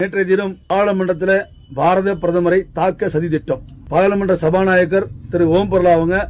நேற்றைய தினம் பாராளுமன்றத்தில் பாரத பிரதமரை தாக்க சதி திட்டம். பாராளுமன்ற சபாநாயகர் திரு ஓம் பிர்லா அவங்க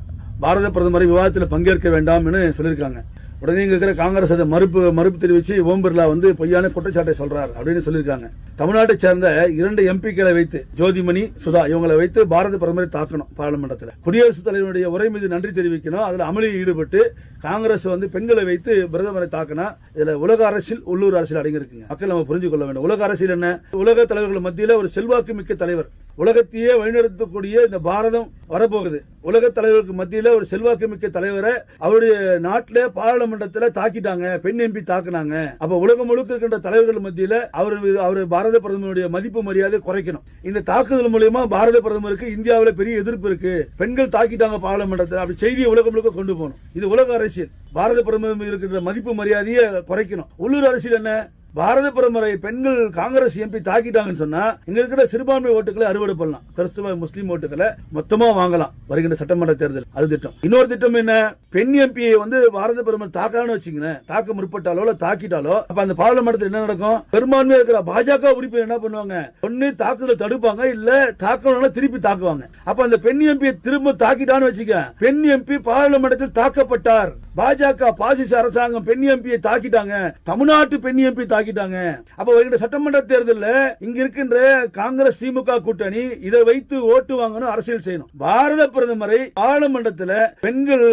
பாரத பிரதமரை விவாதத்தில் பங்கேற்க வேண்டாம் என்று சொல்லியிருக்காங்க. உடனே இங்க இருக்கிற காங்கிரஸ் அதை மறுப்பு தெரிவிச்சு ஓம் பிர்லா பொய்யான குற்றச்சாட்டை சொல்றார் அப்படின்னு சொல்லியிருக்காங்க. தமிழ்நாட்டை சேர்ந்த 2 எம்பிக்களை வைத்து ஜோதிமணி சுதா இவங்களை வைத்து பாரத பிரதமரை தாக்கணும். பாராளுமன்றத்தில் குடியரசுத் தலைவருடைய உரை மீது நன்றி தெரிவிக்கணும். அதுல அமளியில் ஈடுபட்டு காங்கிரஸ் பெண்களை வைத்து பிரதமரை தாக்கினா இதுல உலக அரசியல் உள்ளூர் அரசியல் அடங்கியிருக்குங்க. மக்கள் நம்ம புரிஞ்சு கொள்ள வேண்டும். உலக அரசியல் என்ன? உலக தலைவர்கள் மத்தியில் ஒரு செல்வாக்கு மிக்க தலைவர், உலகத்தையே வழிநடத்தக்கூடிய இந்த பாரதம் வரப்போகுது. உலக தலைவருக்கு மத்தியில் ஒரு செல்வாக்கு மிக்க தலைவரை அவருடைய நாட்டில் பாராளுமன்றத்தில் தாக்கிட்டாங்க, பெண் எம்பி தாக்குனாங்க. அப்ப உலகம் முழுக்க இருக்கின்ற தலைவர்கள் மத்தியில் அவர் பாரத பிரதமருடைய மதிப்பு மரியாதை குறைக்கணும். இந்த தாக்குதல் மூலமா பாரத பிரதமருக்கு இந்தியாவில் பெரிய எதிர்ப்பு இருக்கு. பெண்கள் தாக்கிட்டாங்க பாராளுமன்றத்தில், அப்படி செய்தியை உலகம் முழுக்க கொண்டு போகணும். இது உலக அரசியல். பாரத பிரதமர் இருக்கின்ற மதிப்பு மரியாதையை குறைக்கணும். உள்ளூர் அரசியல் என்ன? பாரத பிரதமரை பெண்கள் காங்கிரஸ் எம்பி தாக்கிட்டாங்கன்னு சொன்னா இங்க இருக்கிற சிறுபான்மை ஓட்டுகளை அறுவடை பண்ணலாம். கிறிஸ்தவ முஸ்லீம் ஓட்டுகளை மொத்தமா வாங்கலாம் வருகின்ற சட்டமன்ற தேர்தல். அது திட்டம். இன்னொரு திட்டம் என்ன? பெண் எம்பியை பாரத பிரதமர் தாக்கலான்னு வச்சுங்க, தாக்க முற்பட்டாலோ இல்ல தாக்கிட்டாலோ அப்ப அந்த பாராளுமன்றத்தில் என்ன நடக்கும்? பெரும்பான்மையா இருக்கிற பாஜக உறுப்பினர் என்ன பண்ணுவாங்க? ஒன்னு தாக்குதல் தடுப்பாங்க, இல்ல தாக்கணும் திருப்பி தாக்குவாங்க. அப்ப அந்த பெண் எம்பியை திரும்ப தாக்கிட்டான்னு வச்சுக்க, பெண் எம்பி பாராளுமன்றத்தில் தாக்கப்பட்டார். பாஜக பாசிச அரசாங்கம் பெண் எம்பியை தாக்கிட்டாங்க, தமிழ்நாட்டு பெண் எம்பி தாக்கிட்டாங்க. அப்ப வருகின்ற சட்டமன்ற தேர்தலில் இங்க இருக்கின்ற காங்கிரஸ் திமுக கூட்டணி இதை வைத்து ஓட்டு வாங்கணும், அரசியல் செய்யணும். பாரத பிரதமரை பாராளுமன்றத்தில் பெண்கள்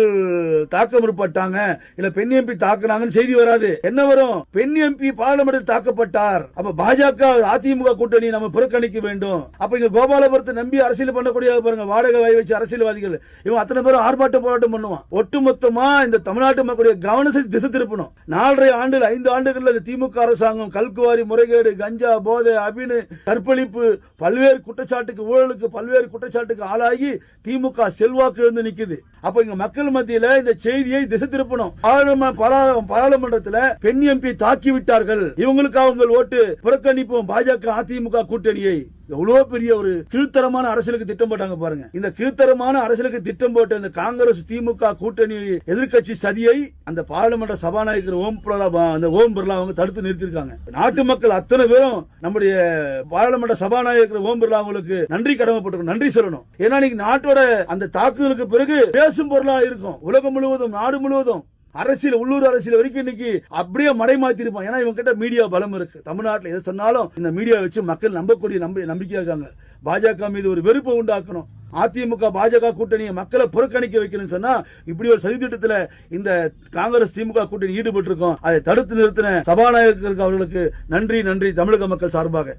தாக்க முற்பட்டாங்க, இல்ல பெண் எம்பி தாக்குனாங்கன்னு செய்தி வராது. என்ன வரும்? பெண் எம்பி பாராளுமன்றத்தில் தாக்கப்பட்டார். அப்ப பாஜக அதிமுக கூட்டணி நம்ம புறக்கணிக்க வேண்டும். அப்ப இங்க கோபாலபுரத்தை நம்பி அரசியல் பண்ணக்கூடிய பாருங்க, வாடகை வாய் வச்சு அரசியல்வாதிகள் இவங்க அத்தனை பேரும் ஆர்ப்பாட்டம் போராட்டம் பண்ணுவான். ஒட்டுமொத்தமா இந்த தமிழ்நாட்டு மக்களுடைய கவனத்தை திசை திருப்பணும். 4.5 ஆண்டுகள் 5 ஆண்டுகள் திமுக அரசாங்கம் கல்குவாரி முறைகேடு, கஞ்சா, போதை, அபினு, கற்பழிப்பு, பல்வேறு குற்றச்சாட்டுக்கு, ஊழலுக்கு பல்வேறு குற்றச்சாட்டுக்கு ஆளாகி திமுக செல்வாக்கு இருந்து நிக்குது. அப்ப இங்க மக்கள் மத்தியில இந்த செய்தியை திசை திருப்பணும். பாராளுமன்றத்தில் பெண் எம்பி தாக்கி விட்டார்கள், இவங்களுக்கு அவங்க ஓட்டு புறக்கணிப்போம் பாஜக அதிமுக கூட்டணியை. எவ்வளவு பெரிய ஒரு கீழ்த்தரமான அரசியலுக்கு திட்டம் போட்டாங்க பாருங்க. இந்த கீழ்த்தரமான அரசியலுக்கு திட்டம் போட்ட இந்த காங்கிரஸ் திமுக கூட்டணி எதிர்கட்சி சதியை அந்த பாராளுமன்ற சபாநாயகர் ஓம் பிர்லா அவங்க தடுத்து நிறுத்திருக்காங்க. நாட்டு மக்கள் அத்தனை பேரும் நம்முடைய பாராளுமன்ற சபாநாயகர் ஓம் பிர்லா அவங்களுக்கு நன்றி கடமைப்பட்டிருக்கோம், நன்றி சொல்லணும். ஏன்னா இன்னைக்கு நாட்டோட அந்த தாக்குதலுக்கு பிறகு பேசும் பொருளா இருக்கும். உலகம் முழுவதும், நாடு முழுவதும் அரசியல், உள்ளூர் அரசியல் வரைக்கும் இன்னைக்கு அப்படியே மடை மாத்திருப்பான். ஏன்னா இவங்க கிட்ட மீடியா பலம் இருக்கு. தமிழ்நாட்டில் எதை சொன்னாலும் இந்த மீடியா வச்சு மக்கள் நம்பக்கூடிய நம்பிக்கையா இருக்காங்க. பாஜக மீது ஒரு வெறுப்பை உண்டாக்கணும். அதிமுக பாஜக கூட்டணியை மக்களை புறக்கணிக்க வைக்கணும்னு சொன்னா இப்படி ஒரு சதி திட்டத்தில் இந்த காங்கிரஸ் திமுக கூட்டணி ஈடுபட்டு இருக்கோம். அதை தடுத்து நிறுத்தின சபாநாயகருக்கு அவர்களுக்கு நன்றி தமிழக மக்கள் சார்பாக.